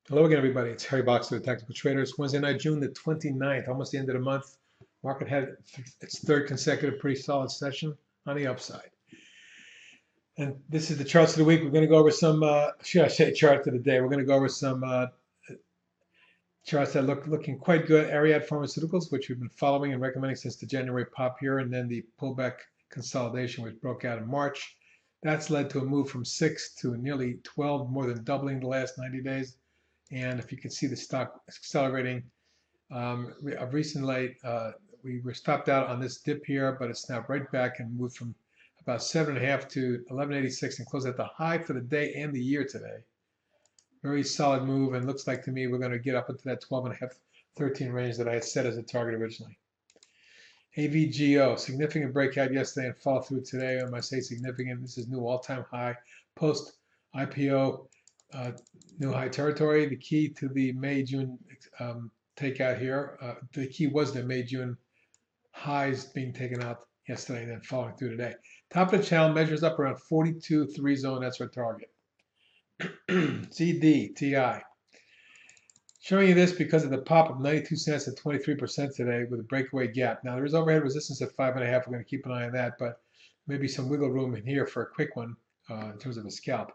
Hello again, everybody. It's Harry Box of the Tactical Traders. Wednesday night, June the 29th, almost the end of the month. Market had its third consecutive pretty solid session on the upside. And this is the charts of the week. We're going to go over some, should I say charts of the day? We're going to go over some charts that looking quite good. ARIA Pharmaceuticals, which we've been following and recommending since the January pop here, and then the pullback consolidation, which broke out in March. That's led to a move from 6 to nearly 12, more than doubling the last 90 days. And if you can see the stock accelerating of recent late, we were stopped out on this dip here, but it's now right back and moved from about 7.5 to 1186 and closed at the high for the day and the year today. Very solid move, and looks like to me we're going to get up into that 12.5, 13 range that I had set as a target originally. AVGO, significant breakout yesterday and follow through today. When I say significant, this is new all-time high post IPO. New high territory. The key to the May-June takeout here, the key was the May-June highs being taken out yesterday and then following through today. Top of the channel measures up around 42.3 zone. That's our target. CDTI. Showing you this because of the pop of 92 cents at 23% today with a breakaway gap. Now there is overhead resistance at 5.5. We're going to keep an eye on that, but maybe some wiggle room in here for a quick one in terms of a scalp.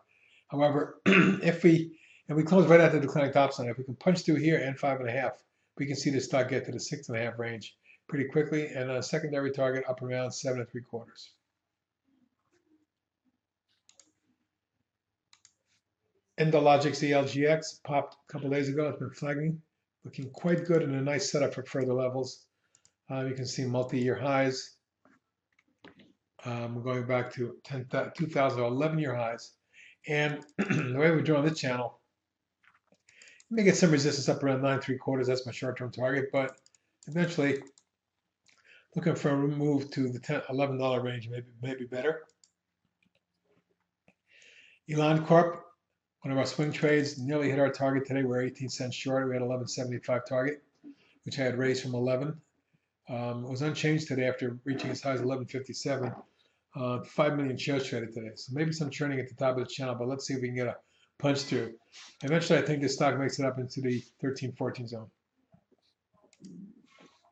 However, if we close right at the declining top line, if we can punch through here and 5.5, we can see the stock get to the 6.5 range pretty quickly, and a secondary target up around 7.75. Endologix ELGX popped a couple days ago. It's been flagging, looking quite good and a nice setup for further levels. You can see multi-year highs. We're going back to 2011-year highs. And the way we're drawing this channel, you may get some resistance up around 9.75. That's my short-term target, but eventually looking for a move to the $11 range, maybe better. Elan Corp, one of our swing trades, nearly hit our target today. We're 18 cents short. We had 11.75 target, which I had raised from 11. It was unchanged today after reaching as high as 11.57. 5 million shares traded today. So maybe some churning at the top of the channel, but let's see if we can get a punch through. Eventually, I think this stock makes it up into the 13-14 zone.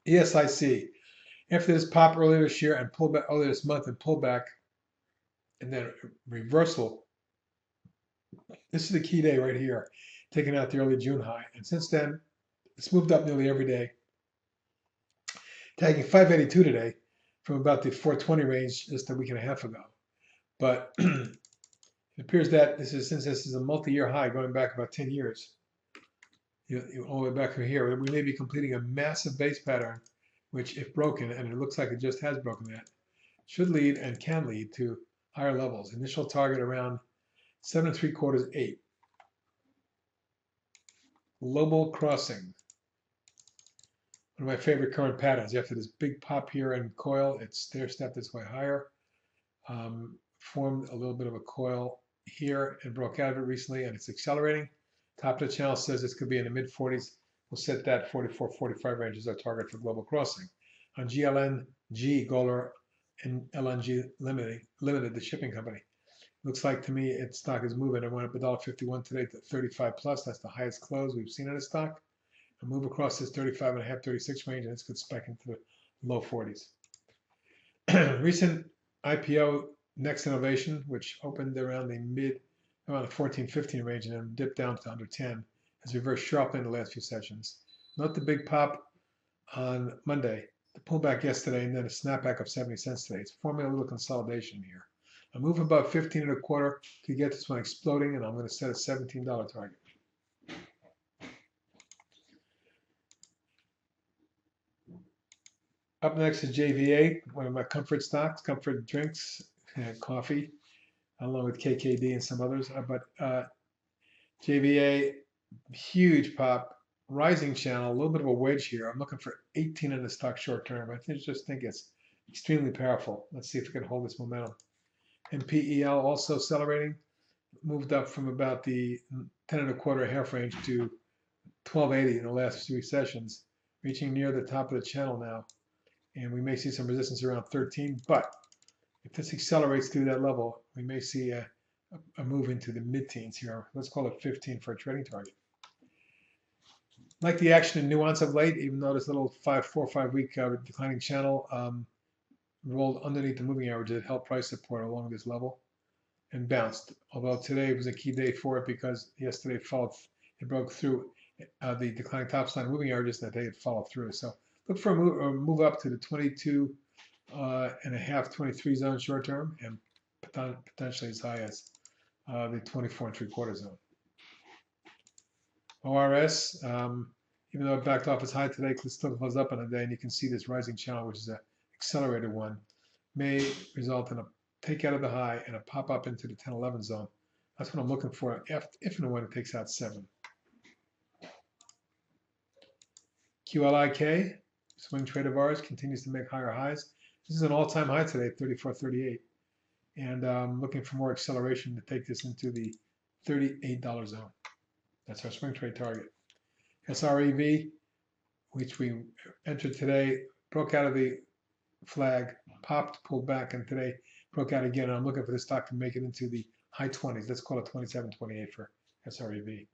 ESIC. After this pop earlier this year and pullback earlier this month and pullback and then reversal, this is the key day right here, taking out the early June high. And since then, it's moved up nearly every day, tagging 582 today from about the 420 range just a week and a half ago. But it appears that since this is a multi-year high going back about 10 years, all the way back from here, we may be completing a massive base pattern, which if broken, and it looks like it just has broken that, should lead and can lead to higher levels. Initial target around 7.75, 8. Global Crossing. One of my favorite current patterns. After this big pop here in coil, it stair-stepped its way higher, formed a little bit of a coil here and broke out of it recently, and it's accelerating. Top of the channel says this could be in the mid-40s. We'll set that 44, 45 range as our target for Global Crossing. On GLNG, Golar and LNG Limited, the shipping company. Looks like to me its stock is moving. It went up $1.51 today to 35 plus. That's the highest close we've seen in the stock. A move across this 35.5, 36 range, and it's good spec into the low 40s. Recent IPO, Next Innovation, which opened around the 14, 15 range and then dipped down to under 10, has reversed sharply in the last few sessions. Not the big pop on Monday, the pullback yesterday, and then a snapback of 70 cents today. It's forming a little consolidation here. A move above 15.25 could get this one exploding, and I'm going to set a $17 target. Up next is JVA, one of my comfort stocks, comfort drinks, coffee, along with KKD and some others. But JVA, huge pop, rising channel, a little bit of a wedge here. I'm looking for 18 in the stock short term. I just think it's extremely powerful. Let's see if we can hold this momentum. MPEL also accelerating, moved up from about the 10.25 half range to 1280 in the last 3 sessions, reaching near the top of the channel now. And we may see some resistance around 13, but if this accelerates through that level, we may see a move into the mid-teens here. Let's call it 15 for a trading target. Like the action and nuance of late, even though this little 4 or 5 week declining channel rolled underneath the moving average, it held price support along this level and bounced. Although today was a key day for it because yesterday it broke through the declining top line moving averages that they had followed through. So look for a move up to the 22 and a half, 23 zone short term, and potentially as high as the 24 and 3/4 zone. ORS, even though it backed off its high today, still closed up on the day, and you can see this rising channel, which is an accelerated one, may result in a take out of the high and a pop up into the 10-11 zone. That's what I'm looking for if and when it takes out 7. QLIK, swing trade of ours, continues to make higher highs. This is an all-time high today, 34.38. And I'm looking for more acceleration to take this into the $38 zone. That's our swing trade target. SREV, which we entered today, broke out of the flag, popped, pulled back, and today broke out again. And I'm looking for the stock to make it into the high 20s. Let's call it 27, 28 for SREV.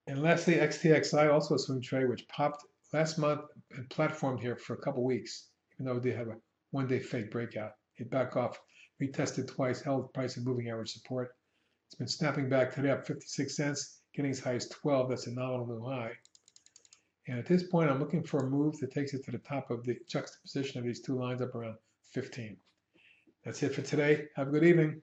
And lastly, XTXI, also a swing trade, which popped last month and platformed here for a couple weeks, even though they have a one-day fake breakout. It back off, retested twice, held price and moving average support. It's been snapping back today up 56 cents, getting as high as 12. That's a nominal new high. And at this point, I'm looking for a move that takes it to the top of the juxtaposition of these two lines up around 15. That's it for today. Have a good evening.